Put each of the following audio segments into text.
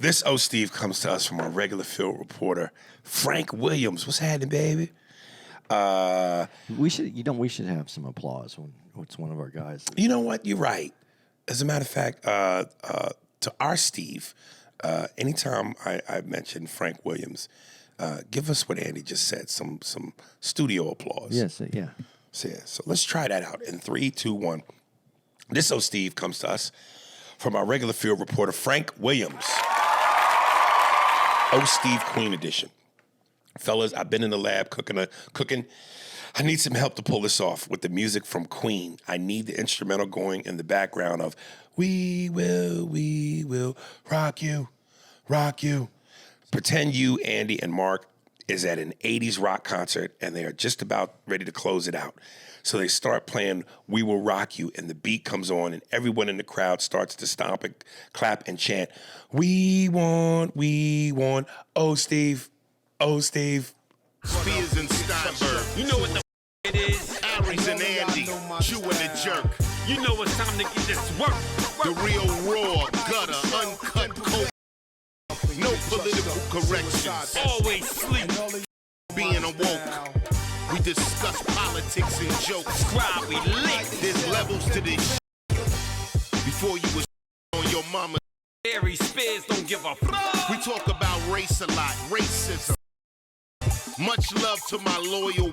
This Steve comes to us from our regular field reporter, Frank Williams. What's happening, baby? We should have some applause when it's one of our guys. You know what? You're right. As a matter of fact, to our Steve, anytime I mention Frank Williams, give us what Andy just said, some studio applause. Yes, yeah. So let's try that out in 3, 2, 1. This Steve comes to us from our regular field reporter, Frank Williams. Steve Queen edition. Fellas, I've been in the lab cooking. I need some help to pull this off with the music from Queen. I need the instrumental going in the background of we will rock you. Pretend you, Andy, and Mark is at an 80s rock concert and they are just about ready to close it out. So they start playing We Will Rock You, and the beat comes on, and everyone in the crowd starts to stomp and clap and chant, we want, oh, Steve. Spears and Steinberg. You know what the it is? Aries and Andy, chewing the jerk. You know it's time to get this work. The real raw, gutter, uncut, cold. No political corrections. Always sleep. Being awoke. We discuss politics and jokes. Scribe, we lit. There's levels to this. Before you was on your mama. Harry Spears don't give a fuck. We talk about race a lot, racism. Much love to my loyal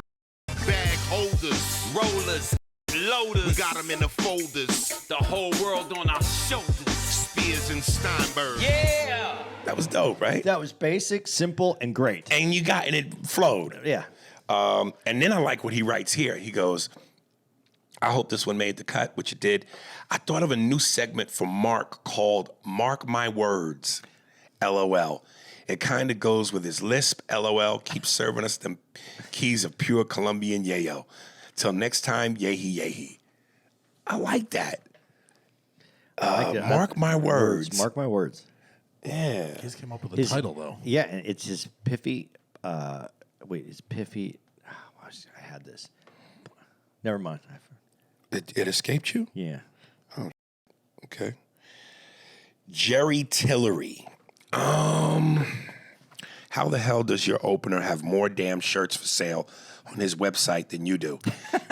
bag holders, rollers, loaders. We got them in the folders. The whole world on our shoulders. Spears and Steinberg. Yeah. That was dope, right? That was basic, simple, and great. And it flowed. Yeah. And then I like what he writes here. He goes, I hope this one made the cut, which it did. I thought of a new segment from Mark called Mark My Words, LOL. It kind of goes with his lisp, LOL, keeps serving us them keys of pure Colombian yayo. Till next time, yehi. I like that. Mark My Words. Mark My Words. Yeah. He just came up with a title, though. Yeah, and it's just piffy. It's piffy. I had this. Never mind. It escaped you? Yeah. Oh, okay. Jerry Tillery. How the hell does your opener have more damn shirts for sale on his website than you do?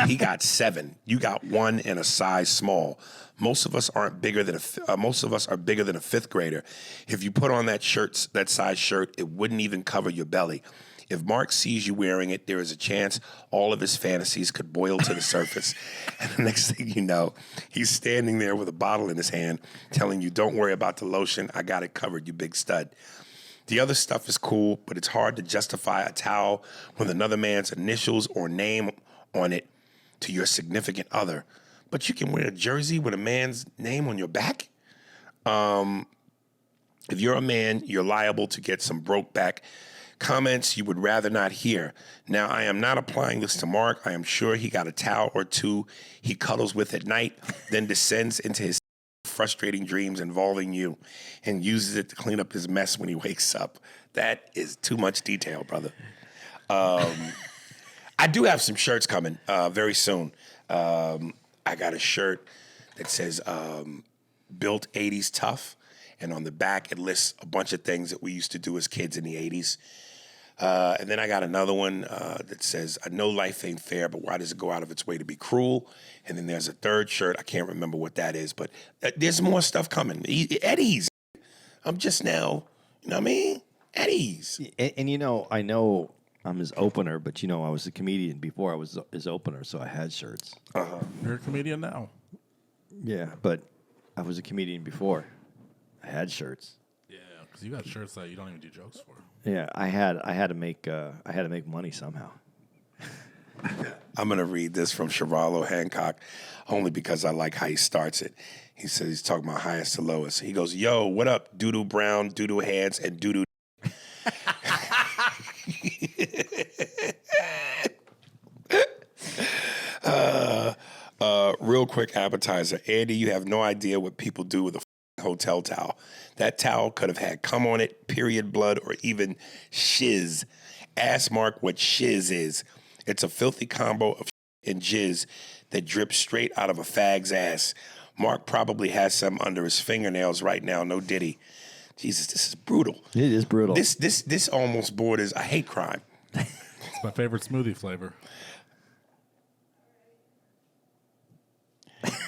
He got 7. You got 1 in a size small. Most of us are bigger than a 5th grader. If you put on that size shirt, it wouldn't even cover your belly. If Mark sees you wearing it, there is a chance all of his fantasies could boil to the surface. And the next thing you know, he's standing there with a bottle in his hand telling you, don't worry about the lotion. I got it covered, you big stud. The other stuff is cool, but it's hard to justify a towel with another man's initials or name on it to your significant other. But you can wear a jersey with a man's name on your back? If you're a man, you're liable to get some broke back comments you would rather not hear. Now, I am not applying this to Mark. I am sure he got a towel or two he cuddles with at night, then descends into his frustrating dreams involving you and uses it to clean up his mess when he wakes up. That is too much detail, brother. I do have some shirts coming very soon. I got a shirt that says Built 80s Tough, and on the back it lists a bunch of things that we used to do as kids in the 80s. And then I got another one that says, I know life ain't fair, but why does it go out of its way to be cruel? And then there's a third shirt. I can't remember what that is, but there's more stuff coming. Eddie's. I'm just now, you know what I mean? Eddie's. And you know, I know I'm his opener, but you know, I was a comedian before I was his opener, so I had shirts. Uh-huh. You're a comedian now. Yeah, but I was a comedian before. I had shirts. Yeah, because you got shirts that you don't even do jokes for. Yeah, I had to make money somehow. I'm going to read this from Chevallo Hancock only because I like how he starts it. He says he's talking about highest to lowest. He goes, yo, what up, doo-doo brown, doo-doo hands, and doo-doo. Real quick appetizer. Andy, you have no idea what people do with a hotel towel. That towel could have had cum on it, period blood, or even shiz. Ask Mark what shiz is. It's a filthy combo of and jizz that drips straight out of a fag's ass. Mark probably has some under his fingernails right now, no diddy. Jesus, this is brutal. It is brutal. This almost borders a hate crime. It's my favorite smoothie flavor.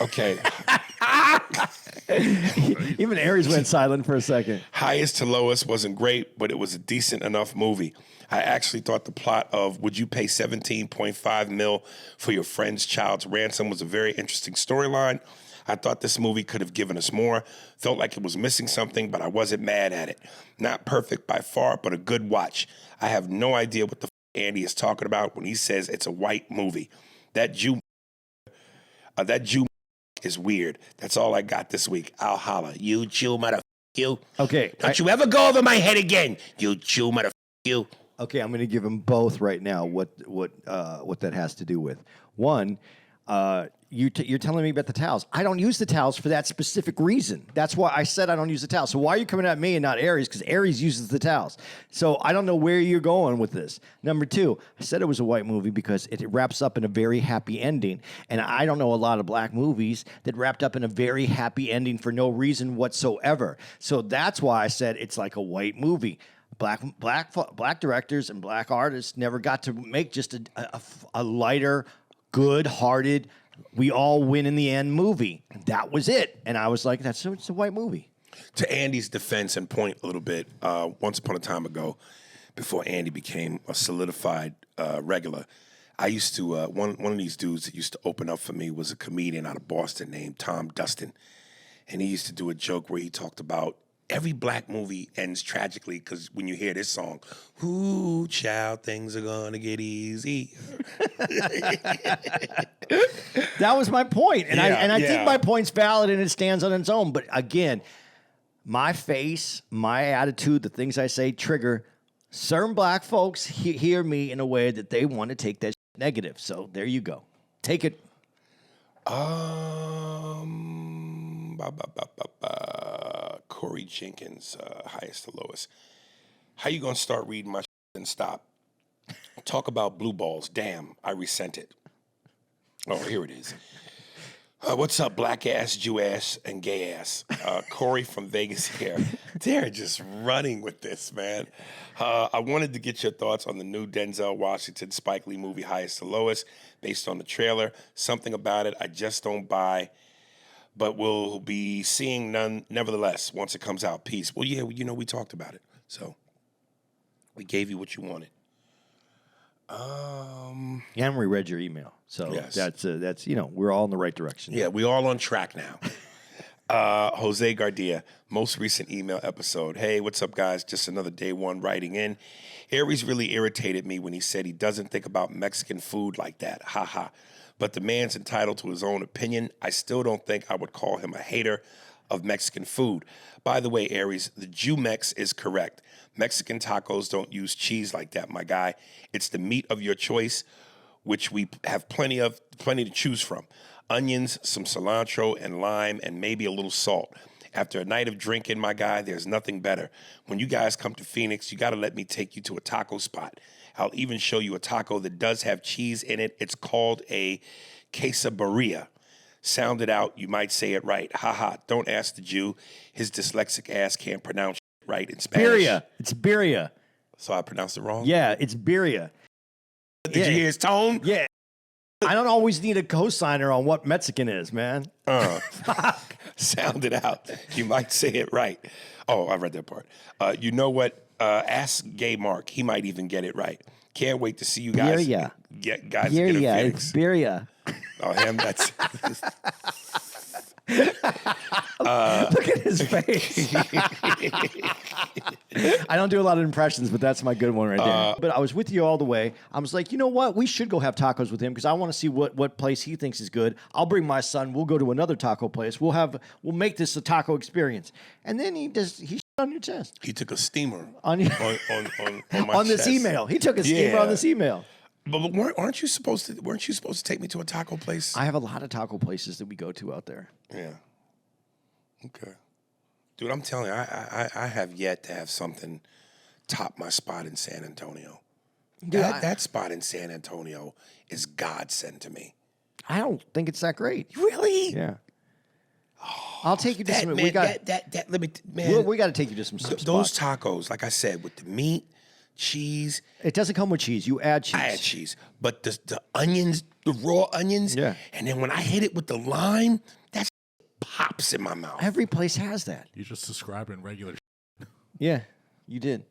Okay. Even Aries went silent for a second. Highest to lowest wasn't great, but it was a decent enough movie. I actually thought the plot of Would You Pay 17.5 mil for your friend's child's ransom was a very interesting storyline. I thought this movie could have given us more. Felt like it was missing something, but I wasn't mad at it. Not perfect by far, but a good watch. I have no idea what the Andy is talking about when he says it's a white movie. That Jew is weird. That's all I got this week. I'll holla. You Jew motherfucker you. Okay. Don't you ever go over my head again. You Jew motherfucker you. Okay, I'm going to give them both right now what that has to do with. One, you're telling me about the towels. I don't use the towels for that specific reason. That's why I said I don't use the towels. So why are you coming at me and not Aries? Because Aries uses the towels. So I don't know where you're going with this. Number two, I said it was a white movie because it wraps up in a very happy ending. And I don't know a lot of black movies that wrapped up in a very happy ending for no reason whatsoever. So that's why I said it's like a white movie. Black directors and black artists never got to make just a lighter, good-hearted, we all win in the end movie. That was it. And I was like, it's a white movie. To Andy's defense and point a little bit, once upon a time ago, before Andy became a solidified regular, I used to, one of these dudes that used to open up for me was a comedian out of Boston named Tom Dustin. And he used to do a joke where he talked about every black movie ends tragically because when you hear this song, ooh, child, things are gonna get easy. That was my point. And I think yeah. my point's valid and it stands on its own. But again, my face, my attitude, the things I say trigger certain black folks hear me in a way that they want to take that negative. So there you go. Take it. Corey Jenkins, highest to lowest. How you gonna start reading my and stop? Talk about blue balls. Damn, I resent it. Oh, here it is. What's up, black ass, Jew ass, and gay ass? Corey from Vegas here. They're just running with this, man. I wanted to get your thoughts on the new Denzel Washington Spike Lee movie, Highest to Lowest, based on the trailer. Something about it I just don't buy, but we'll be seeing none nevertheless once it comes out. Peace. Well, yeah, we talked about it. So we gave you what you wanted. Yeah, we read your email. So Yes. that's we're all in the right direction. Yeah, we all on track now. Jose Gardia, most recent email episode. Hey, what's up, guys? Just another day one writing in. Aries really irritated me when he said he doesn't think about Mexican food like that. Ha ha. But the man's entitled to his own opinion. I still don't think I would call him a hater of Mexican food. By the way, Aries, the Jew-Mex is correct. Mexican tacos don't use cheese like that, my guy. It's the meat of your choice, which we have plenty to choose from. Onions, some cilantro and lime, and maybe a little salt. After a night of drinking, my guy, there's nothing better. When you guys come to Phoenix, you got to let me take you to a taco spot. I'll even show you a taco that does have cheese in it. It's called a quesadilla. Sound it out, you might say it right. Ha ha, don't ask the Jew. His dyslexic ass can't pronounce it right in Spanish. Birria. It's birria. So I pronounced it wrong? Yeah, it's birria. Did you hear his tone? Yeah. I don't always need a cosigner on what Mexican is, man. Sound it out. You might say it right. Oh, I read that part. You know what? Ask Gay Mark. He might even get it right. Can't wait to see you guys. Birria. Get guys. Birria. Get a It's fix. birria. Oh, him. That's. Look at his face. I don't do a lot of impressions, but that's my good one right there. But I was with you all the way. I was like, you know what? We should go have tacos with him because I want to see what place he thinks is good. I'll bring my son. We'll go to another taco place. We'll make this a taco experience. And then he shit on your chest. He took a steamer On your- on my on this chest. email. He took a steamer on this email. But weren't you supposed to take me to a taco place? I have a lot of taco places that we go to out there. Yeah. Okay. Dude, I'm telling you, I have yet to have something top my spot in San Antonio. Dude, That spot in San Antonio is godsend to me. I don't think it's that great. Really? Yeah. Oh, I'll take you to That, some. man, We got. let me, man. We got to take you to some spots. Those tacos, like I said, with the meat, cheese. It doesn't come with cheese. You add cheese. I add cheese, but the onions, the raw onions. Yeah. And then when I hit it with the lime, that pops in my mouth. Every place has that. You just described in regular. Yeah, you did.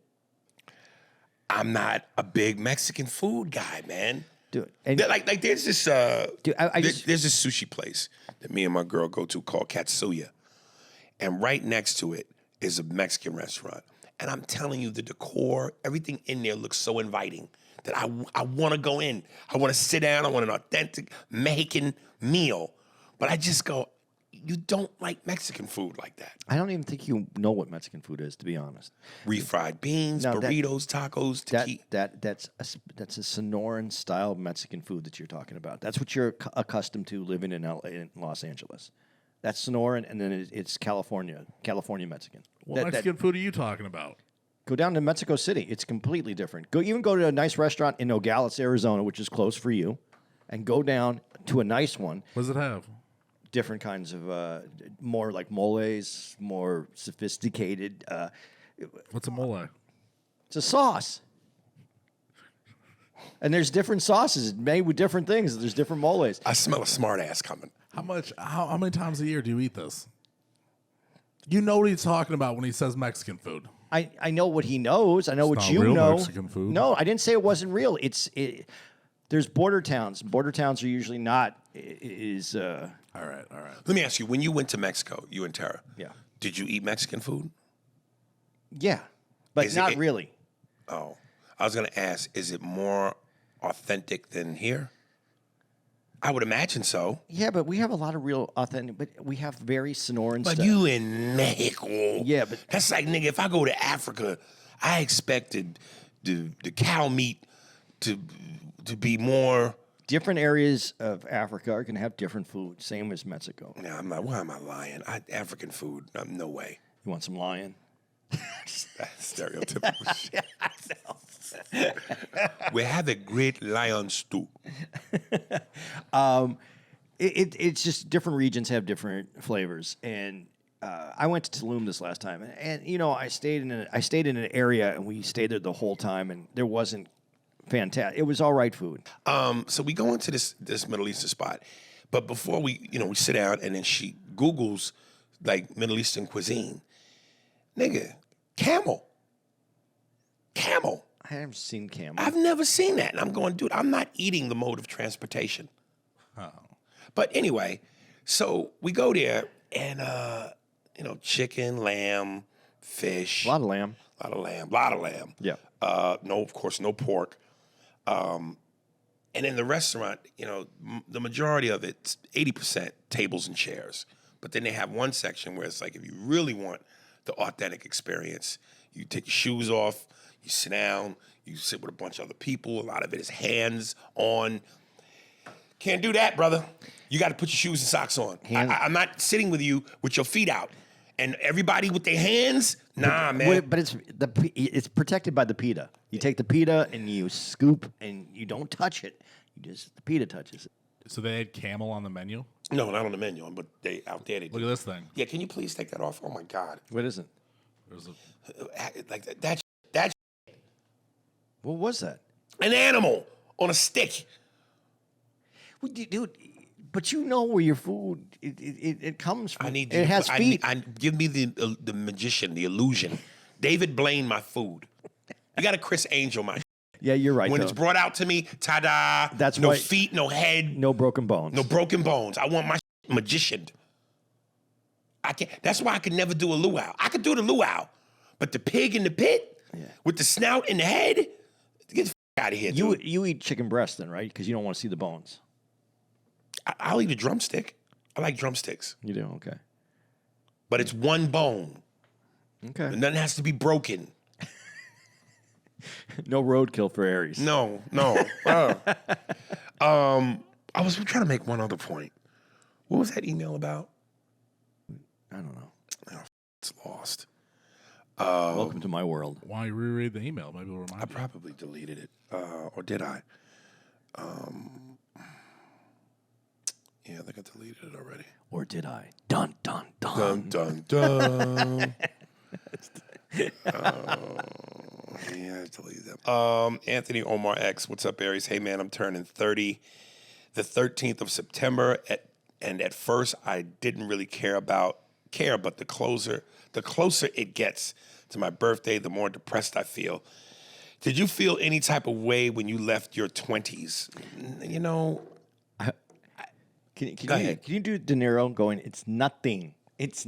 I'm not a big Mexican food guy, man. Dude, and Like there's this Dude, there's this sushi place that me and my girl go to called Katsuya, and right next to it is a Mexican restaurant. And I'm telling you, the decor, everything in there looks so inviting that I want to go in. I want to sit down. I want an authentic Mexican meal, but I just go, you don't like Mexican food like that. I don't even think you know what Mexican food is, to be honest. Refried beans, No, burritos, tacos, tequila. That's a Sonoran style Mexican food that you're talking about. That's what you're accustomed to living in Los Angeles. That's Sonoran, and then it's California Mexican. What Mexican food are you talking about? Go down to Mexico City. It's completely different. Go to a nice restaurant in Nogales, Arizona, which is close for you, and go down to a nice one. What does it have? Different kinds of more like moles, more sophisticated. What's a mole? It's a sauce. And there's different sauces made with different things. There's different moles. I smell a smart ass coming. How many times a year do you eat this? You know what he's talking about when he says Mexican food. I know what he knows. I know what not you real know. Mexican food. No, I didn't say it wasn't real. There's border towns. Border towns are usually not. All right. Let me ask you, when you went to Mexico, you and Tara, Yeah. did you eat Mexican food? Yeah, but Is not it- really. Oh, I was going to ask, is it more authentic than here? I would imagine so. Yeah, but we have a lot of real authentic. But we have very Sonoran But stuff. you in Mexico. Yeah, but- that's like, nigga, if I go to Africa, I expected the cow meat to be more. Different areas of Africa are going to have different food. Same as Mexico. Nah, I'm not. Why am I lying? African food, no way. You want some lion? That's stereotypical shit. We have a great lion stew. It's just different regions have different flavors, and I went to Tulum this last time, and you know I stayed in an area, and we stayed there the whole time, and there wasn't fantastic. It was all right food. So we go into this Middle Eastern spot, but before we sit down, and then she Googles like Middle Eastern cuisine. Nigga, camel. I haven't seen camel. I've never seen that. And I'm going, dude, I'm not eating the mode of transportation. Oh. But anyway, so we go there and, chicken, lamb, fish. A lot of lamb. A lot of lamb. Yeah. No, of course, no pork. And in the restaurant, the majority of it's 80% tables and chairs. But then they have one section where it's like, if you really want the authentic experience, you take your shoes off, you sit down, you sit with a bunch of other people. A lot of it is hands on. Can't do that, brother. You got to put your shoes and socks on. I'm not sitting with you with your feet out. And everybody with their hands, nah, man. But it's protected by the pita. You take the pita and you scoop, and you don't touch it. The pita touches it. So they had camel on the menu? No, not on the menu, but they out there. They Look do. at this thing. Yeah, can you please take that off? Oh my God. What is it? There's a, Like that. What was that? An animal on a stick. Well, dude, but you know where your food it comes from. I need. It has feet. Give me the magician, the illusion. David Blaine, my food. You got a Chris Angel, my. Yeah, you're right. When though. it's brought out to me, ta-da! That's no why- feet, no head, No broken bones. no broken bones. I want my magician. I can't. That's why I could never do a luau. I could do the luau, but the pig in the pit with the snout and the head, get the out of here. Dude. You eat chicken breast then, right? Because you don't want to see the bones. I'll eat a drumstick. I like drumsticks, You do, okay. but it's one bone. Okay. And nothing has to be broken. No roadkill for Aries. No. I was trying to make one other point. What was that email about? I don't know. Oh, it's lost. Welcome to my world. why don't you reread the email? Maybe we'll remind I you. probably deleted it, or did I? Yeah, I think I deleted it already. Or did I? Dun, dun, dun. Dun, dun, dun. Yeah, I deleted that. Anthony Omar X, what's up, Aries? Hey, man, I'm turning 30 the 13th of September. At first, I didn't really care, but the closer it gets to my birthday, the more depressed I feel. Did you feel any type of way when you left your 20s? You know, Can you do De Niro going, it's nothing. It's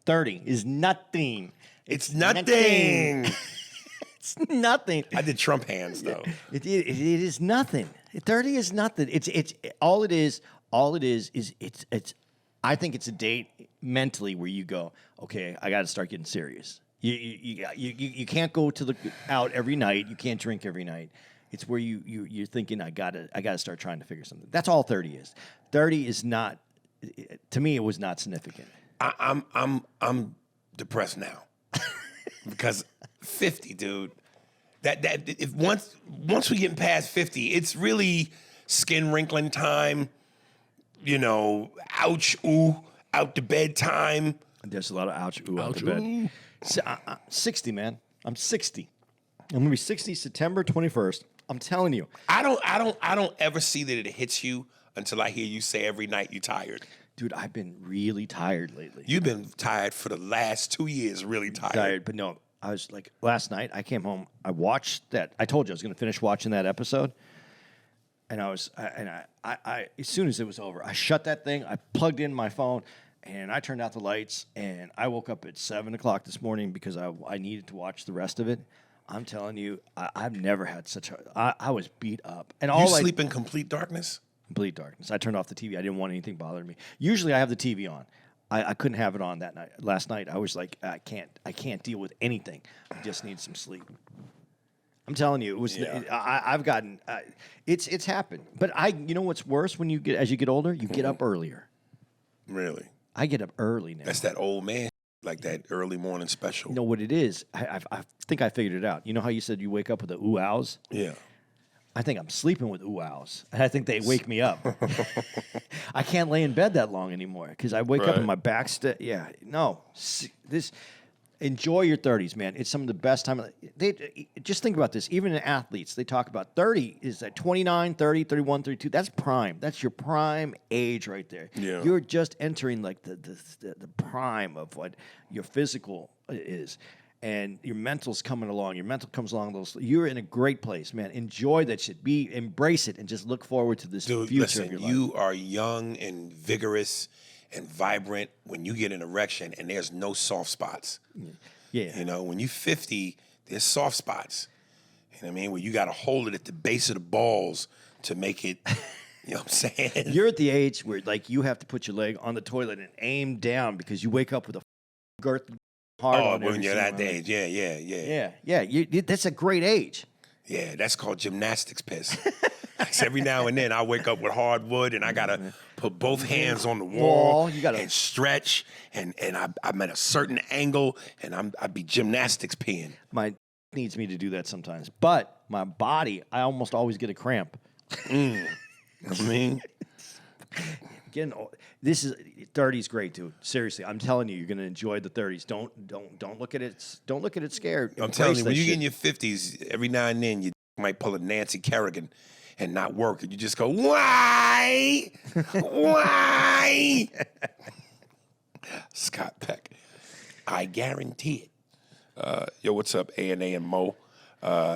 30 is nothing. it's nothing. It's nothing. I did Trump hands though. It is nothing. 30 is nothing. It's all it is. All it is it's. I think it's a date mentally where you go, okay, I got to start getting serious. You can't go out every night. You can't drink every night. It's where you're thinking I gotta start trying to figure something. That's all 30 is. 30 is not, to me, it was not significant. I'm depressed now because 50, dude. That if once we get past 50, it's really skin wrinkling time. You know, ouch, ooh, out to bed time. There's a lot of ouch, ooh, out to bed. 60, man. I'm 60. I'm gonna be 60 September 21st. I'm telling you. I don't ever see that it hits you until I hear you say every night you're tired. Dude, I've been really tired lately. You've been tired for the last 2 years, really tired. But no, I was like, last night I came home, I watched that. I told you I was going to finish watching that episode. And I as soon as it was over, I shut that thing, I plugged in my phone, and I turned out the lights, and I woke up at 7 o'clock this morning because I needed to watch the rest of it. I'm telling you, I've never had I was beat up. And You sleep in complete darkness? Complete darkness. I turned off the TV. I didn't want anything bothering me. Usually I have the TV on. I couldn't have it on that night. Last night I was like, I can't deal with anything. I just need some sleep. I'm telling you, it was. Yeah. I've gotten. It's happened. But you know what's worse when as you get older, you get up earlier. Really? I get up early now. That's that old man, like that early morning special. You know what it is? I think I figured it out. You know how you said you wake up with the ooh-ows? Yeah. I think I'm sleeping with ooh-ows. And I think they wake me up. I can't lay in bed that long anymore because I wake up and my back's enjoy your 30s, man. It's some of the best time. Just think about this. Even in athletes, they talk about 30 is at 29, 30, 31, 32. That's prime. That's your prime age right there. Yeah. You're just entering like the prime of what your physical is. And your mental's coming along. Your mental comes along. You're in a great place, man. Enjoy that shit. Embrace it, and just look forward to this future listen, of your life. You are young and vigorous and vibrant when you get an erection, and there's no soft spots. Yeah. You know, when you're 50, there's soft spots. You know what I mean? Where you got to hold it at the base of the balls to make it. You know what I'm saying? You're at the age where like you have to put your leg on the toilet and aim down because you wake up with a girth. When you're that age, yeah. That's a great age. Yeah, that's called gymnastics piss. Every now and then I wake up with hardwood and I gotta put both hands on the wall and stretch and I'm at a certain angle and I'd be gymnastics peeing. My needs me to do that sometimes, but my body, I almost always get a cramp. I mean, this is 30s great, dude. Seriously, I'm telling you, you're gonna enjoy the 30s. Don't look at it. Don't look at it scared. I'm telling you, when you get in your 50s, every now and then you might pull a Nancy Kerrigan and not work, and you just go, why? Why? Scott Peck, I guarantee it. Yo, what's up, A&A and Mo?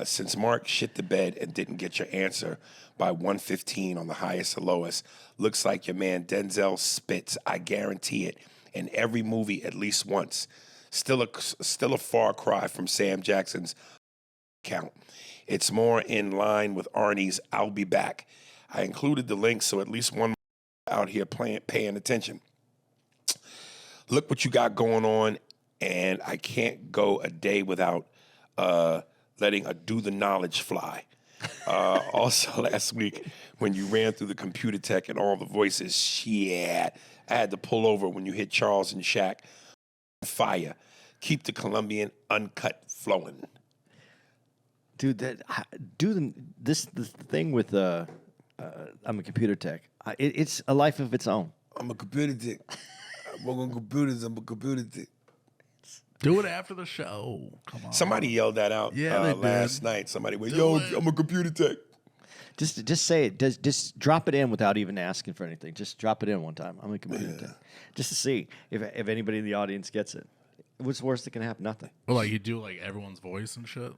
Since Mark shit the bed and didn't get your answer by 1:15 on the highest or lowest, looks like your man Denzel spits. I guarantee it in every movie at least once. Still a far cry from Sam Jackson's count. It's more in line with Arnie's I'll Be Back. I included the link so at least one out here paying attention. Look what you got going on, and I can't go a day without letting a do the knowledge fly. Also, last week, when you ran through the computer tech and all the voices, shit, I had to pull over when you hit Charles and Shaq. Fire. Keep the Colombian uncut flowing. Dude, the thing with I'm a computer tech. It's a life of its own. I'm a computer dick. I work on computers. I'm a computer dick. Do it after the show. Come on. Somebody yelled that out last night. Somebody went, "Yo, I'm a computer tech." Just say it. Just drop it in without even asking for anything. Just drop it in one time. I'm a computer tech. Just to see if anybody in the audience gets it. What's the worst that can happen? Nothing. Well, like you do like everyone's voice and shit.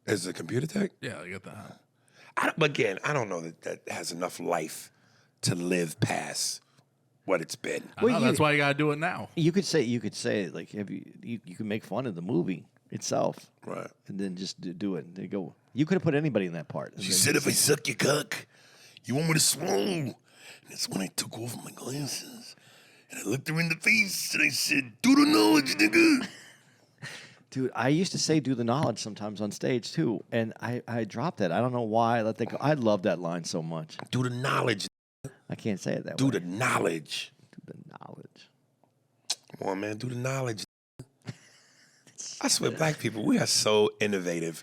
As a computer tech? Yeah, I get that. I don't know that has enough life to live past what it's been. That's why you gotta do it now. You could say like you can make fun of the movie itself, Right. and then just do it. And they go. You could have put anybody in that part. She said, "If I suck your cock, you want me to swallow." And that's when I took off my glasses and I looked her in the face and I said, "Do the knowledge, nigga." Dude, I used to say "do the knowledge" sometimes on stage too, and I dropped that. I don't know why. I let that go. I love that line so much. Do the knowledge. I can't say it that Do way. the knowledge. Do the knowledge. Come on, man. Do the knowledge. I swear, black people, we are so innovative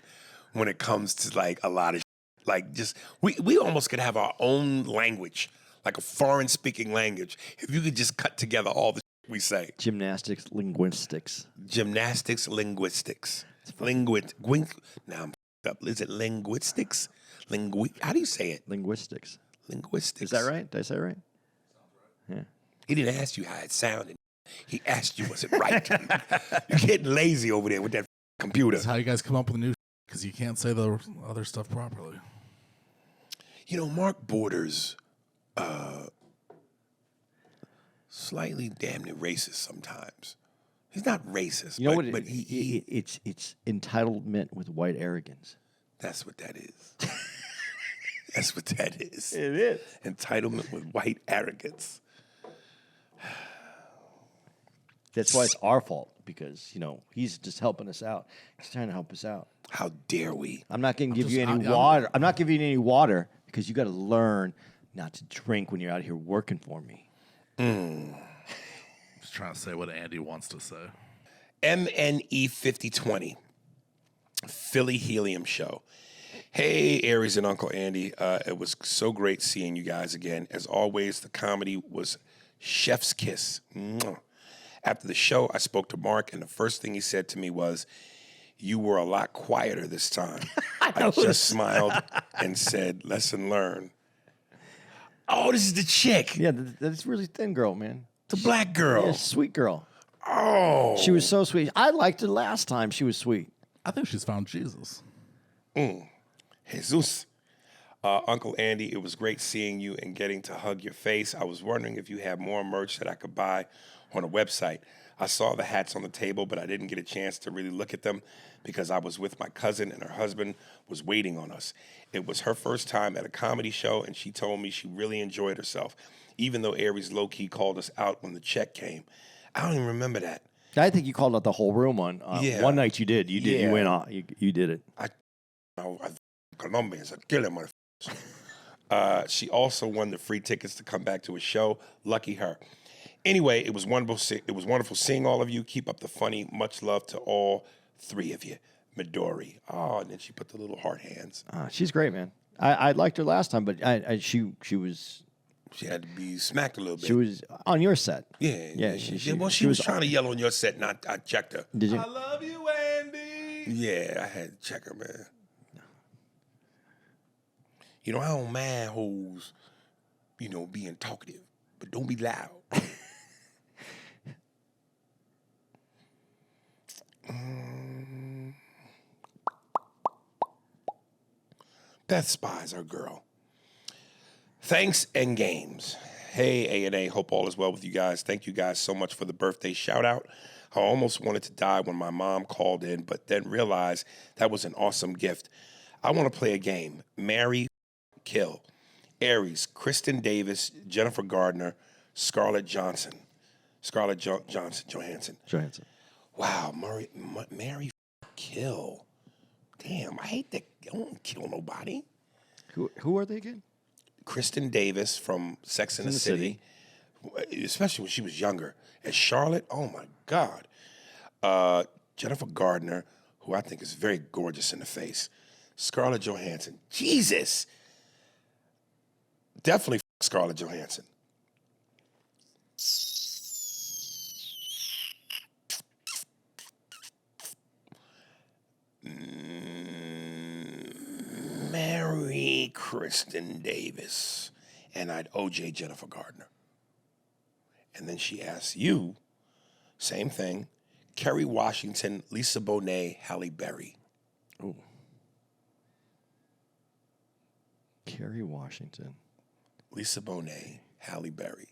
when it comes to like a lot of like just we almost could have our own language, like a foreign speaking language, if you could just cut together all the we say. Gymnastics, linguistics. Gymnastics, linguistics. Now I'm up. Is it linguistics? How do you say it? Linguistics. Linguistics. Is that right? Did I say it right? Yeah. He didn't ask you how it sounded. He asked you, was it right? You're getting lazy over there with that computer. That's how you guys come up with new because you can't say the other stuff properly. You know, Mark Borders, slightly damn near racist sometimes. He's not racist, You know but what? It's entitlement with white arrogance. That's what that is. That's what that is. It is. Entitlement with white arrogance. That's why it's our fault because he's just helping us out. He's trying to help us out. How dare we? I'm not going to give you any water. I'm not giving you any water because you got to learn not to drink when you're out here working for me. Just trying to say what Andy wants to say. MNE 5020, Philly Helium Show. Hey, Aries and Uncle Andy. It was so great seeing you guys again. As always, the comedy was chef's kiss. Mwah. After the show, I spoke to Mark, and the first thing he said to me was, "You were a lot quieter this time." I just smiled and said, "Lesson learned." Oh, this is the chick. Yeah, that's really thin girl, man. The black girl. Yeah, sweet girl. Oh. She was so sweet. I liked her last time. She was sweet. I think she's found Jesus. Jesus. Uncle Andy, it was great seeing you and getting to hug your face. I was wondering if you have more merch that I could buy on a website. I saw the hats on the table, but I didn't get a chance to really look at them because I was with my cousin and her husband was waiting on us. It was her first time at a comedy show, and she told me she really enjoyed herself, even though Aries low-key called us out when the check came. I don't even remember that. I think you called out the whole room on Yeah. one night. You did. You did. Yeah. You went on. You did it. Colombians, I kill them motherfuckers. She also won the free tickets to come back to a show. Lucky her. Anyway, it was wonderful. It was wonderful seeing all of you. Keep up the funny. Much love to all three of you. Midori. Oh, and then she put the little heart hands. She's great, man. I liked her last time, but she was She had to be smacked a little bit. she was on your set. Yeah. Yeah, she she was trying to yell on your set, and I checked her. Did you? I love you, Andy. Yeah, I had to check her, man. You know, I don't mind hoes, being talkative, but don't be loud. Beth Spies, our girl. Thanks and games. Hey, A&A, hope all is well with you guys. Thank you guys so much for the birthday shout out. I almost wanted to die when my mom called in, but then realized that was an awesome gift. I want to play a game. Marry, kill. Aries, Kristen Davis, Jennifer Gardner, Scarlett Johansson. Johansson. Wow, marry, kill. Damn, I hate that. I don't want to kill nobody. Who are they again? Kristen Davis from Sex and the City, especially when she was younger. As Charlotte, oh my God. Jennifer Gardner, who I think is very gorgeous in the face. Scarlett Johansson, Jesus. Definitely Scarlett Johansson. Marry Kristen Davis. And I'd OJ Jennifer Gardner. And then she asks you, same thing, Kerry Washington, Lisa Bonet, Halle Berry. Ooh. Kerry Washington. Lisa Bonet, Halle Berry.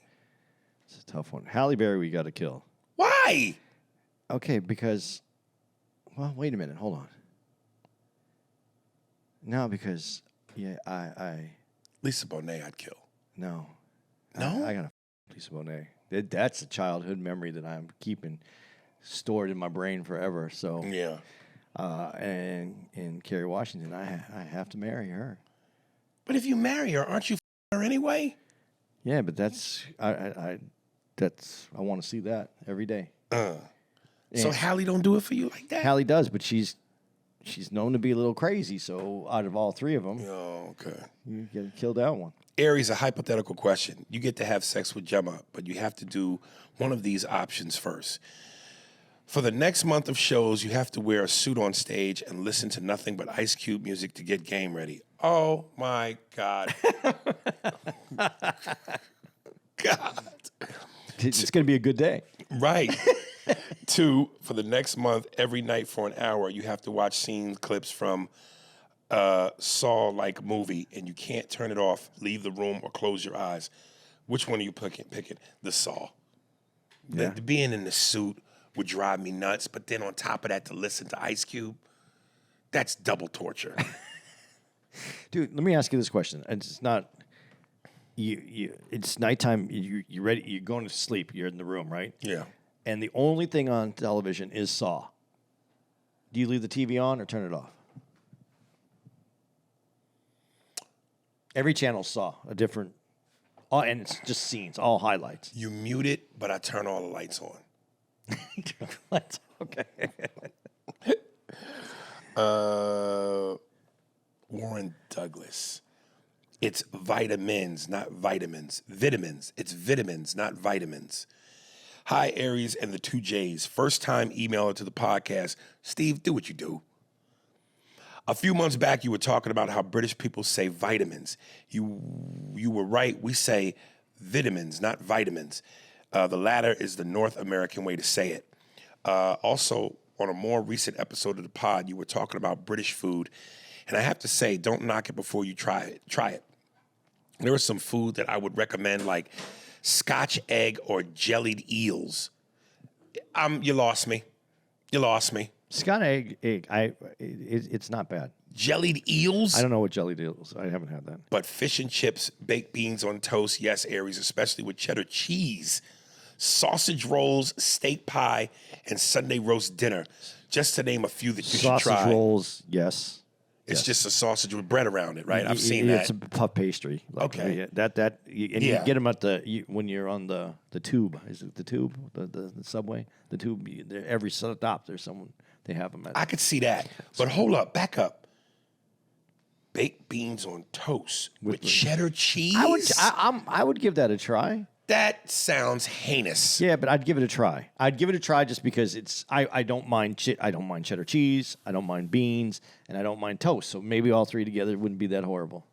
It's a tough one. Halle Berry, we got to kill. Why? Okay, because, well, wait a minute. Hold on. No, because, yeah, I Lisa Bonet, I'd kill. no. No? I got to Lisa Bonet. That's a childhood memory that I'm keeping stored in my brain forever. So, Yeah. and Kerry Washington, I have to marry her. But if you marry her, aren't you her anyway? Yeah, but that's I want to see that every day. So Halle don't do it for you like that? Halle does, but she's known to be a little crazy. So out of all three of them, Oh, okay. you get to kill that one. Aries, a hypothetical question. You get to have sex with Gemma, but you have to do one of these options first. For the next month of shows, you have to wear a suit on stage and listen to nothing but Ice Cube music to get game ready. Oh, my God. God. It's going to be a good day. Right. 2, for the next month, every night for an hour, you have to watch scene clips from Saw-like movie, and you can't turn it off, leave the room, or close your eyes. Which one are you picking? The Saw. Yeah. The being in the suit would drive me nuts, but then on top of that, to listen to Ice Cube, that's double torture. Dude, let me ask you this question. And it's not it's nighttime, you ready, you're going to sleep, you're in the room, right? Yeah. And the only thing on television is Saw. Do you leave the TV on or turn it off? Every channel Saw a different, and it's just scenes, all highlights. You mute it, but I turn all the lights on. Okay. Warren Douglas. It's vitamins, not vitamins. Vitamins. It's vitamins, not vitamins. Hi, Aries and the 2 J's. First time emailer to the podcast. Steve, do what you do. A few months back, you were talking about how British people say vitamins. You were right. We say vitamins, not vitamins. The latter is the North American way to say it. Also, on a more recent episode of the pod, you were talking about British food. And I have to say, don't knock it before you try it. Try it. There is some food that I would recommend, like Scotch egg or jellied eels. You lost me. You lost me. Scott egg, it's not bad. Jellied eels? I don't know what jellied eels. I haven't had that. But fish and chips, baked beans on toast, yes, Aries, especially with cheddar cheese. Sausage rolls, steak pie, and Sunday roast dinner. Just to name a few that you should try. Sausage rolls, yes. It's just a sausage with bread around it, right? I've seen that. It's a puff pastry. Okay. You get them at when you're on the tube. Is it the tube? The subway? The tube. Every stop, there's someone. They have them at. I could see that. But hold up, back up. Baked beans on toast with cheddar cheese? I would give that a try. That sounds heinous. Yeah, but I'd give it a try. I'd give it a try just because I don't mind I don't mind cheddar cheese, I don't mind beans, and I don't mind toast. So maybe all three together wouldn't be that horrible.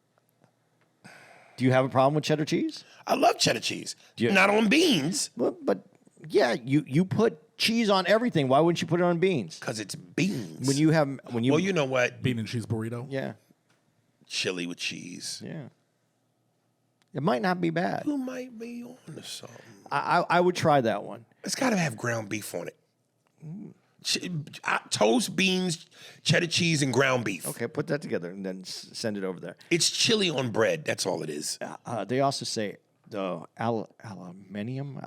Do you have a problem with cheddar cheese? I love cheddar cheese. Not on beans. But yeah, you put cheese on everything. Why wouldn't you put it on beans? Because it's beans. Well, you know what? Bean and cheese burrito. Yeah. Chili with cheese. Yeah. It might not be bad. You might be on to something. I would try that one. It's got to have ground beef on it. Toast, beans, cheddar cheese, and ground beef. Okay, put that together and then send it over there. It's chili on bread. That's all it is. They also say the aluminium.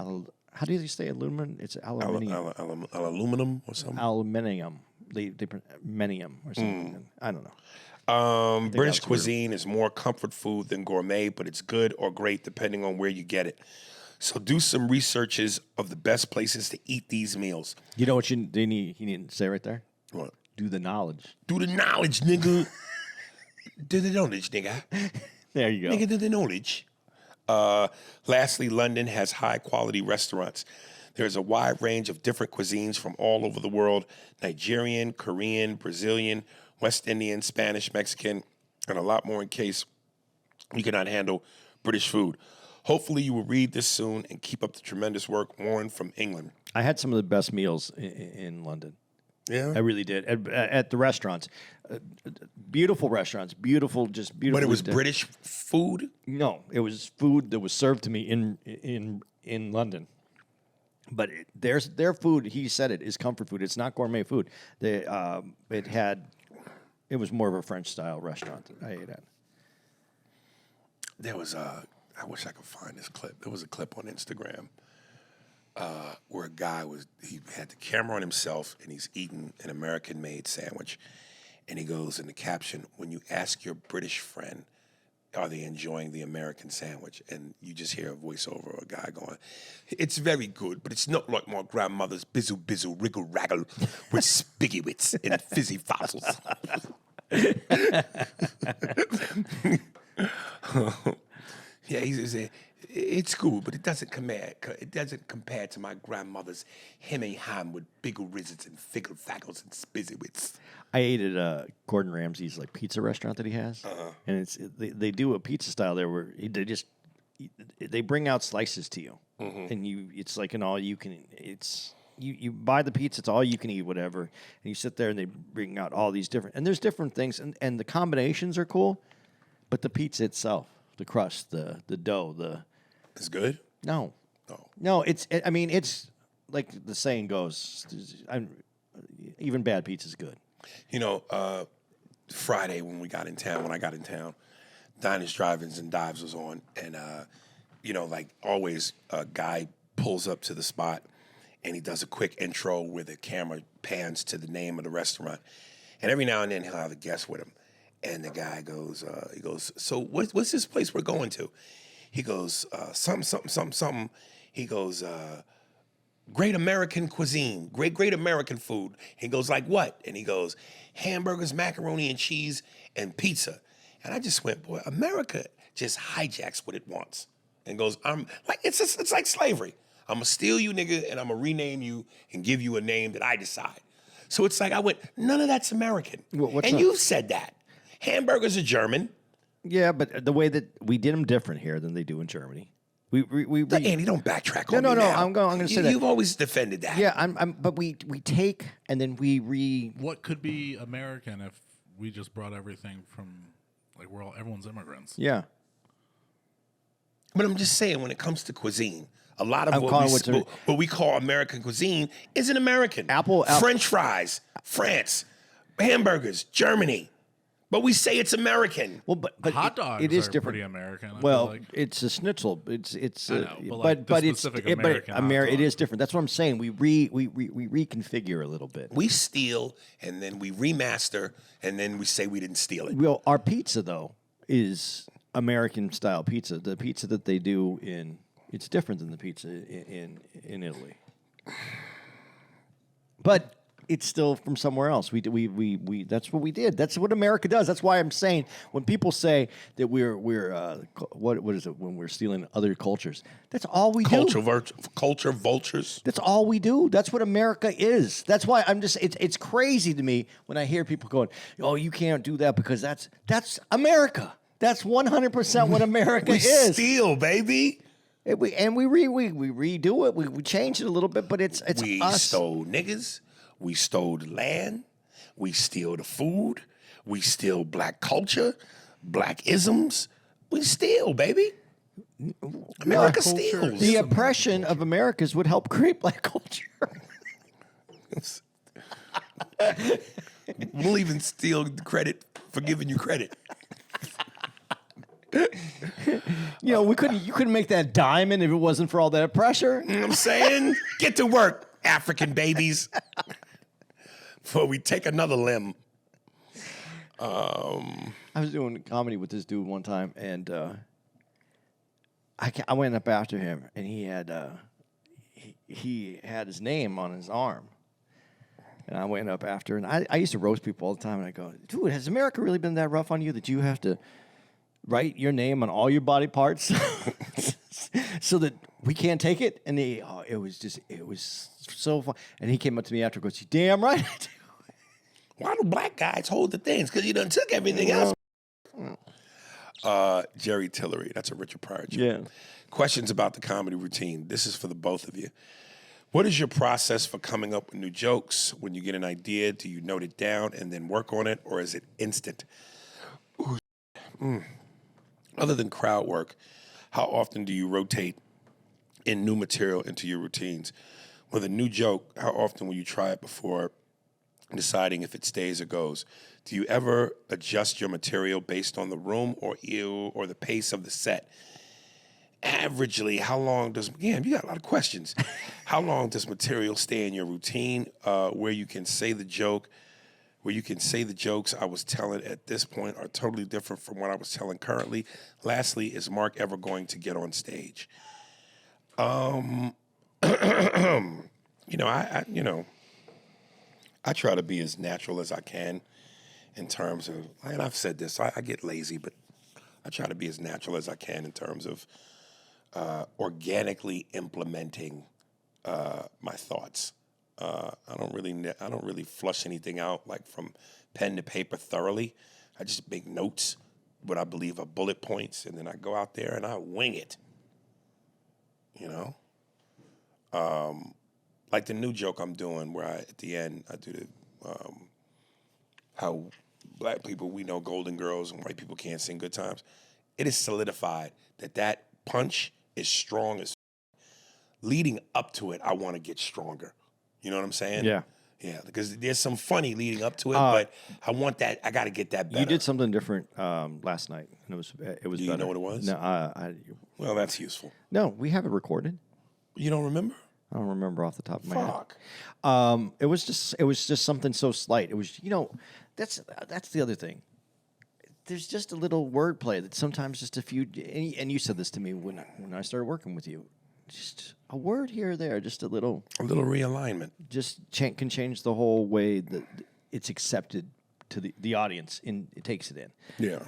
How do you say aluminum? It's aluminium. Aluminum or something? Aluminium. They menium or something. I don't know. British cuisine is more comfort food than gourmet, but it's good or great depending on where you get it. So do some researches of the best places to eat these meals. You know what he need to say right there? What? Do the knowledge. Do the knowledge, nigga. Do the knowledge, nigga. There you go. Nigga, do the knowledge. Lastly, London has high-quality restaurants. There's a wide range of different cuisines from all over the world: Nigerian, Korean, Brazilian, West Indian, Spanish, Mexican, and a lot more in case you cannot handle British food. Hopefully you will read this soon and keep up the tremendous work. Warren from England. I had some of the best meals in London. Yeah? I really did at the restaurants. Beautiful restaurants, just beautiful. But it was British food? No, it was food that was served to me in London. But their food, he said it, is comfort food. It's not gourmet food. It was more of a French style restaurant that I ate at. There was I wish I could find this clip. There was a clip on Instagram where a guy he had the camera on himself and he's eating an American-made sandwich. And he goes in the caption, when you ask your British friend, are they enjoying the American sandwich? And you just hear a voiceover of a guy going, it's very good, but it's not like my grandmother's bizzle bizzle wriggle raggle with spiggy wits and fizzy fossils. Yeah, he's saying, it's cool, but it doesn't compare to my grandmother's hemmy ham with biggle rizzards and figgle faggles and spizzy wits. I ate at Gordon Ramsay's pizza restaurant that he has, and they do a pizza style there where they bring out slices to you, and it's like an all you can. You buy the pizza, it's all you can eat, whatever, and you sit there and they bring out all these different, and there's different things, and the combinations are cool, but the pizza itself, the crust, the dough, it's good. No, it's like the saying goes, even bad pizza's good. You know, Friday when I got in town, Diners, Drive-Ins, and Dives was on, and like always, a guy pulls up to the spot, and he does a quick intro where the camera pans to the name of the restaurant, and every now and then he'll have a guest with him, and the guy goes, so what's this place we're going to? He goes, something. He goes, great American cuisine, great American food. He goes, like what? And he goes, hamburgers, macaroni and cheese, and pizza. And I just went, boy, America just hijacks what it wants. And goes, it's like slavery. I'm gonna steal you, nigga, and I'm gonna rename you and give you a name that I decide. So it's like I went, none of that's American. You've said that. Hamburgers are German. Yeah, but the way that we did them different here than they do in Germany. Andy, don't backtrack on me now. No, I'm going to say that. You've always defended that. Yeah, but we take and then What could be American if we just brought everything from everyone's immigrants? Yeah. But I'm just saying, when it comes to cuisine, a lot of what we call American cuisine isn't American. French fries, France, hamburgers, Germany. But we say it's American. Well, but hot dogs it is are different. Pretty American. It's a schnitzel. It's I know, but it's American. It is different. That's what I'm saying. We reconfigure a little bit. We steal and then we remaster and then we say we didn't steal it. Well, our pizza though is American style pizza. The pizza that they do it's different than the pizza in Italy. But it's still from somewhere else. We that's what we did. That's what America does. That's why I'm saying when people say that we're what is it when we're stealing other cultures? That's all we do. Culture vultures. That's all we do. That's what America is. That's why I'm just. It's crazy to me when I hear people going, "Oh, you can't do that because that's America. That's 100% what America is." We steal, baby. We redo it. We change it a little bit, but it's us. We stole niggas. We stole the land. We steal the food. We steal black culture, black isms. We steal, baby. America steals. The oppression of Americans would help create black culture. We'll even steal the credit for giving you credit. You couldn't make that diamond if it wasn't for all that pressure. You know what I'm saying? Get to work, African babies. Before we take another limb. I was doing comedy with this dude one time, and I went up after him, and he had his name on his arm. And I went up after, and I used to roast people all the time, and I go, dude, has America really been that rough on you that you have to write your name on all your body parts so that we can't take it. And it was so fun. And he came up to me after and goes, "You damn right I do." Why do black guys hold the things? Because you done took everything else. Jerry Tillery, that's a Richard Pryor joke. Yeah. Questions about the comedy routine. This is for the both of you. What is your process for coming up with new jokes? When you get an idea, do you note it down and then work on it, or is it instant? Other than crowd work, how often do you rotate in new material into your routines? With a new joke, how often will you try it before deciding if it stays or goes? Do you ever adjust your material based on the room or the pace of the set? Averagely, how long does, you got a lot of questions. How long does material stay in your routine where you can say the jokes I was telling at this point are totally different from what I was telling currently? Lastly, is Mark ever going to get on stage? I try to be as natural as I can in terms of, and I've said this, I get lazy, but I try to be as natural as I can in terms of organically implementing my thoughts. I don't really flush anything out like from pen to paper thoroughly. I just make notes, what I believe are bullet points, and then I go out there and I wing it. Like the new joke I'm doing where at the end I do the how black people, we know Golden Girls and white people can't sing Good Times. It is solidified that punch is strong as leading up to it. I want to get stronger. You know what I'm saying? Yeah. Yeah, because there's some funny leading up to it, but I want that. I got to get that better. You did something different last night, and it was Do you better. know what it was? No, Well, that's useful. no, we have it recorded. You don't remember? I don't remember off the top of my head. Fuck. It was just something so slight. It was, that's the other thing. There's just a little wordplay that sometimes just a few, and you said this to me when I started working with you. Just a word here or there, just a little realignment. Just can change the whole way that it's accepted to the audience, and it takes it in. Yeah.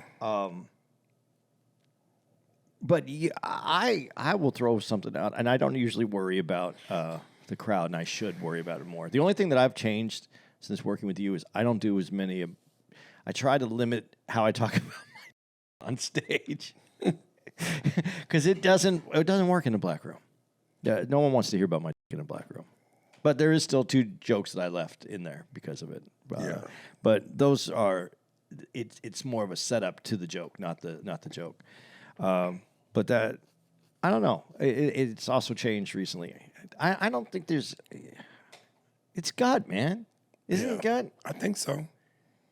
But I will throw something out, and I don't usually worry about the crowd, and I should worry about it more. The only thing that I've changed since working with you is I don't do as many. I try to limit how I talk about on stage because it doesn't work in a black room. No one wants to hear about my in a black room. But there is still 2 jokes that I left in there because of it. Yeah. But those are it's more of a setup to the joke, not the joke. But that, I don't know. It's also changed recently. I don't think there's. It's God, man. Isn't it God? I think so.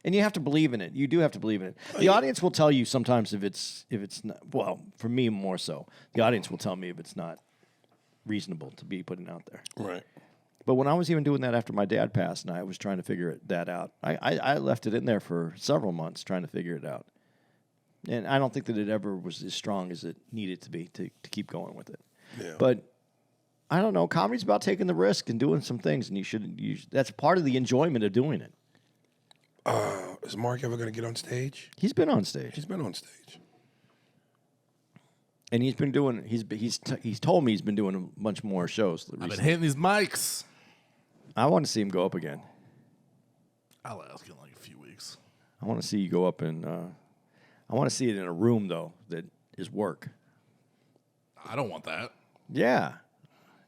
And you have to believe in it. You do have to believe in it. The audience will tell you sometimes if it's not. Well, for me more so, the audience will tell me if it's not reasonable to be putting out there. Right. But when I was even doing that after my dad passed, and I was trying to figure that out, I left it in there for several months trying to figure it out. And I don't think that it ever was as strong as it needed to be to keep going with it. Yeah. But I don't know. Comedy's about taking the risk and doing some things, and that's part of the enjoyment of doing it. Is Mark ever going to get on stage? He's been on stage. He's been on stage. And he's been doing. He's told me he's been doing a bunch more shows. I've been hitting these mics. I want to see him go up again. I'll ask you in like a few weeks. I want to see you go up and. I want to see it in a room though that is work. I don't want that. Yeah,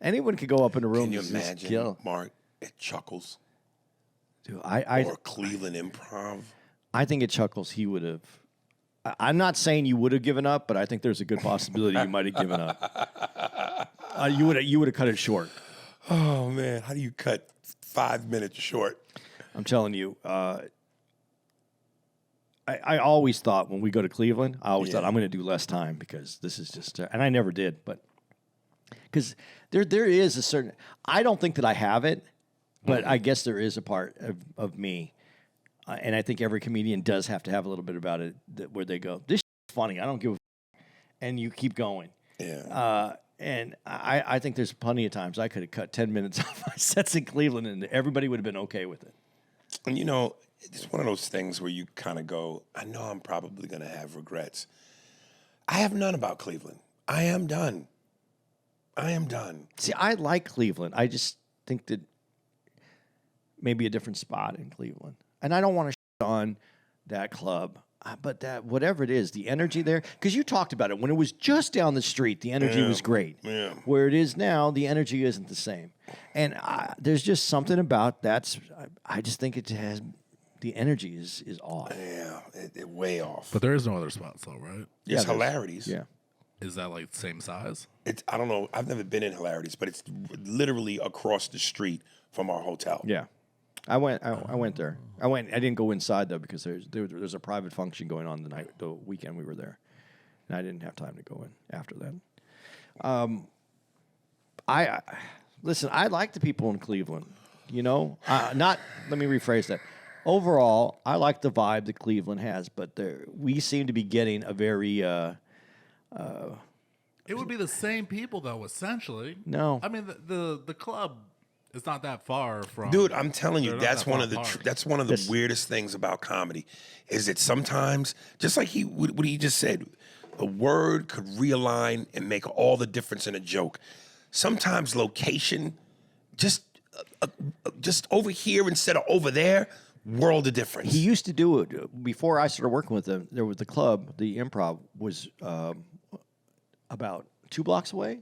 anyone could go up in a room. Can you and just imagine kill. Mark at Chuckles? Dude, Or Cleveland Improv? I think at Chuckles he would have. I'm not saying you would have given up, but I think there's a good possibility you might have given up. You would have cut it short. Oh man, how do you cut 5 minutes short? I'm telling you. I always thought when we go to Cleveland, I always thought I'm going to do less time because this is just, and I never did, but because there is a certain. I don't think that I have it, but I guess there is a part of me. And I think every comedian does have to have a little bit about it where they go, this is funny, I don't give a and you keep going. Yeah. And I think there's plenty of times I could have cut 10 minutes off my sets in Cleveland and everybody would have been okay with it. And it's one of those things where you kind of go, I know I'm probably going to have regrets. I have none about Cleveland. I am done. See, I like Cleveland. I just think that maybe a different spot in Cleveland. And I don't want to shit on that club, but that whatever it is, the energy there, because you talked about it when it was just down the street, the energy was great. Yeah. Where it is now, the energy isn't the same, and there's just something about that. I just think it has the energy is off. Yeah, way off. But there is no other spots though, right? It's there's- hilarities. Yeah, Is that like the same size? I don't know. I've never been in hilarities, but it's literally across the street from our hotel. yeah. I went there. I didn't go inside though because there's a private function going on the weekend we were there, and I didn't have time to go in after that. Listen. I like the people in Cleveland. You know, let me rephrase that. Overall, I like the vibe that Cleveland has, but we seem to be getting a very. It would be the same people though, essentially. No. I mean the club is not that far from. Dude, I'm telling you, They're not that's that one far of the apart. that's one of the weirdest things about comedy, is that sometimes, just like what he just said, a word could realign and make all the difference in a joke. Sometimes location, just over here instead of over there, world of difference. He used to do it before I started working with him. There was the club, the Improv was about 2 blocks away.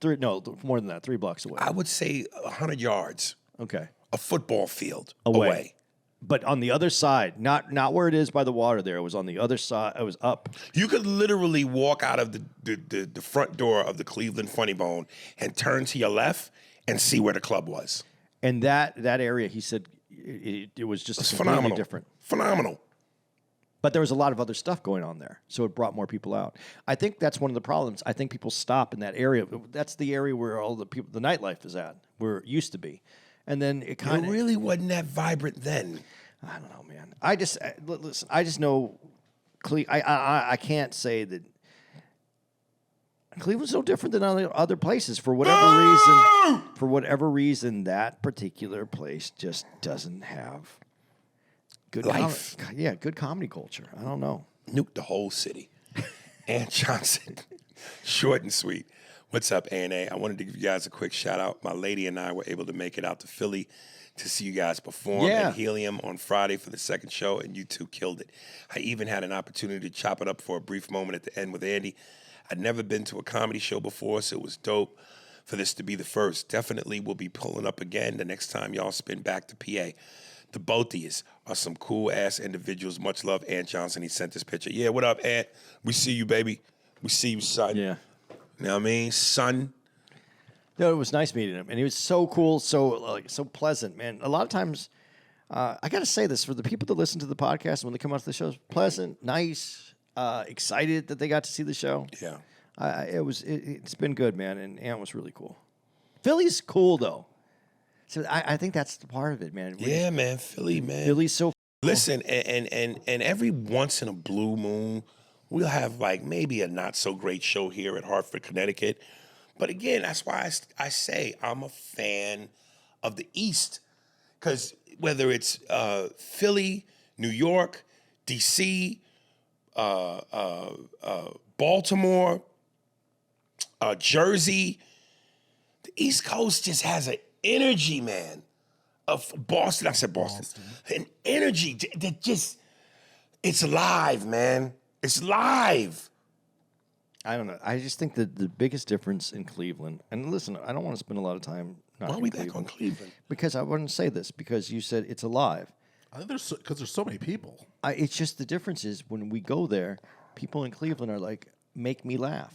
More than that, 3 blocks away. I would say 100 yards, Okay, a football field Away. away. but on the other side, not where it is by the water. There, it was on the other side. It was up. You could literally walk out of the front door of the Cleveland Funny Bone and turn to your left and see where the club was. And that area, he said, it was just It's completely phenomenal. different. Phenomenal. But there was a lot of other stuff going on there, so it brought more people out. I think that's one of the problems. I think people stop in that area. That's the area where all the nightlife is at, where it used to be, and then it It kind of. really wasn't that vibrant then. I don't know, man. I just listen. I just know. I can't say that Cleveland's no different than other places for whatever reason. For whatever reason, that particular place just doesn't have good Life. good comedy culture. I don't know. Nuke the whole city. Ann Johnson, short and sweet. What's up, A&A? I wanted to give you guys a quick shout out. My lady and I were able to make it out to Philly to see you guys perform Yeah. at Helium on Friday for the second show, and you two killed it. I even had an opportunity to chop it up for a brief moment at the end with Andy. I'd never been to a comedy show before, so it was dope for this to be the first. Definitely will be pulling up again the next time y'all spin back to PA. The both of yous are some cool-ass individuals. Much love, Ant Johnson. He sent this picture. Yeah, what up, Ant? We see you, baby. We see you, son. Yeah. You know what I mean? Son. No, it was nice meeting him, and he was so cool, so pleasant, man. A lot of times, I got to say this for the people that listen to the podcast when they come out to the shows: pleasant, nice, excited that they got to see the show. Yeah. It's been good, man, and Ant was really cool. Philly's cool though, so I think that's the part of it, man. Yeah, man. Philly, man. Philly's so. Listen, and every once in a blue moon, we'll have like maybe a not so great show here at Hartford, Connecticut. But again, that's why I say I'm a fan of the East. Because whether it's Philly, New York, D.C., Baltimore, Jersey, the East Coast just has an energy, man. Of Boston, I said Boston. An energy that just, it's live, man. It's live. I don't know. I just think that the biggest difference in Cleveland, and listen, I don't want to spend a lot of time. Why are we back on Cleveland? Because I want to say this because you said it's alive. I think because there's so many people. It's just the difference is when we go there, people in Cleveland are like, make me laugh.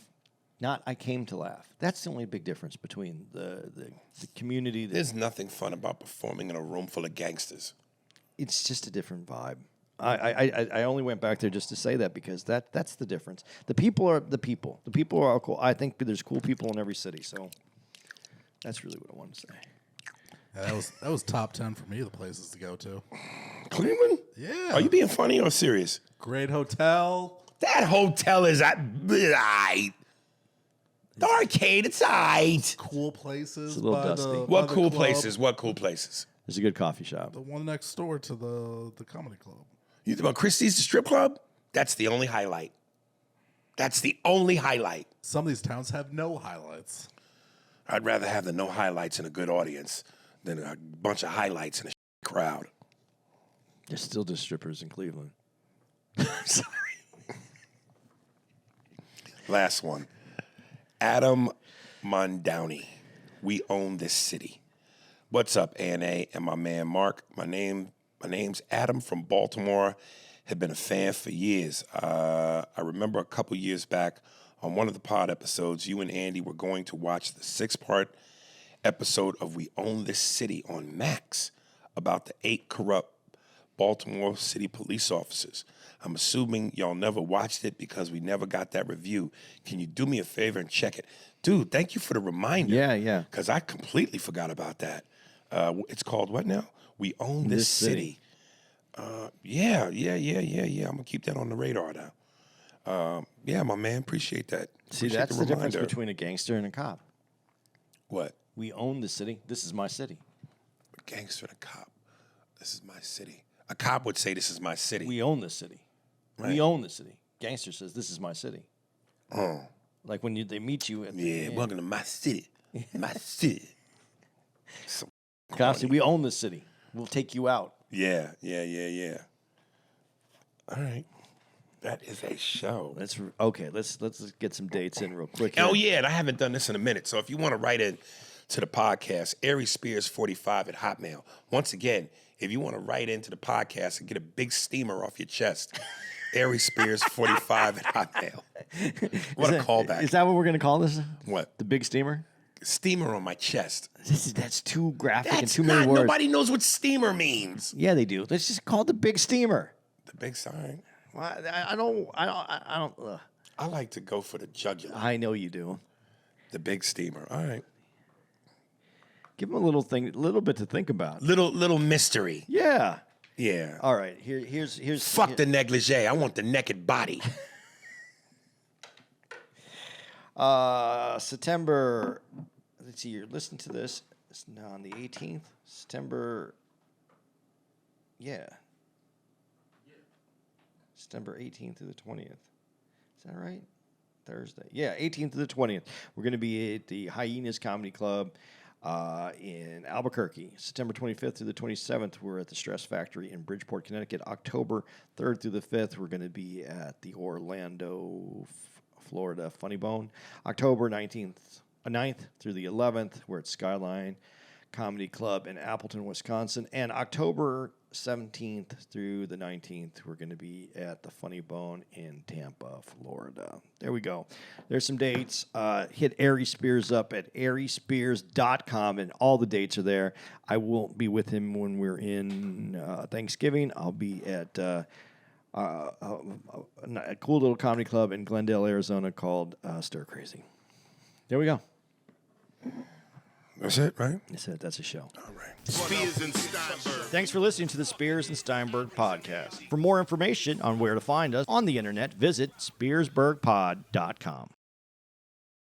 Not I came to laugh. That's the only big difference between the community. There's nothing fun about performing in a room full of gangsters. It's just a different vibe. I only went back there just to say that because that's the difference. The people are the people. The people are cool. I think there's cool people in every city. So that's really what I wanted to say. Yeah, that was top 10 for me, the places to go to. Cleveland? Yeah. Are you being funny or serious? Great hotel. That hotel is aight. The arcade, it's aight. Cool places. It's a little by dusty. the- What by the cool club. places? What cool places? There's a good coffee shop. The one next door to the comedy club. You think about Christie's, the strip club? That's the only highlight. That's the only highlight. Some of these towns have no highlights. I'd rather have the no highlights and a good audience than a bunch of highlights and a crowd. There's still just strippers in Cleveland. Sorry. Last one. Adam Mondowney. We own this city. What's up, ANA and my man Mark? My name's Adam from Baltimore. Have been a fan for years. I remember a couple years back on one of the pod episodes, you and Andy were going to watch the 6-part episode of We Own This City on Max about the 8 corrupt Baltimore City police officers. I'm assuming y'all never watched it because we never got that review. Can you do me a favor and check it? Dude, thank you for the reminder. Yeah. Because I completely forgot about that. It's called what now? We Own This City. Yeah. I'm going to keep that on the radar now. Yeah, my man, appreciate that. See, Appreciate that's the difference reminder. between a gangster and a cop. What? We own the city. This is my city. A gangster and a cop. This is my city. A cop would say this is my city. We own the city. Right. We own the city. Gangster says this is my city. Oh. Like when they meet you at Yeah, welcome to my city. My city. So Cop say, we own the city. We'll take you out. Yeah. All right. That is a show. Let's get some dates in real quick. Oh, here. yeah, and I haven't done this in a minute. So if you want to write in to the podcast, Aries Spears 45 at Hotmail. Once again, if you want to write into the podcast and get a big steamer off your chest, Aries Spears 45 at Hotmail. What a callback. Is that what we're going to call this? What? The big steamer? Steamer on my chest. That's too graphic and That's too many not, words. nobody knows what steamer means. Yeah, they do. Let's just call it the big steamer. The big sign. Well, I don't. Ugh. I like to go for the jugular. I know you do. The big steamer. All right. Give them a little bit to think about. Little mystery. Yeah. Yeah. All right. Here's. Fuck the negligee. I want the naked body. September. Let's see. You're listening to this. It's now on the 18th. September. Yeah. September 18th to the 20th. Is that right? Thursday. Yeah, 18th to the 20th. We're going to be at the Hyenas Comedy Club in Albuquerque. September 25th through the 27th, we're at the Stress Factory in Bridgeport, Connecticut. October 3rd through the 5th, we're going to be at the Orlando, Florida Funny Bone. October 9th through the 11th, we're at Skyline Comedy Club in Appleton, Wisconsin. And October 17th through the 19th, we're going to be at the Funny Bone in Tampa, Florida. There we go. There's some dates. Hit Aries Spears up at ariespears.com, and all the dates are there. I won't be with him when we're in Thanksgiving. I'll be at a cool little comedy club in Glendale, Arizona called Stir Crazy. There we go. That's it, right? That's it. That's a show. All right. Spears and Steinberg. Thanks for listening to the Spears and Steinberg podcast. For more information on where to find us on the internet, visit spearsburgpod.com.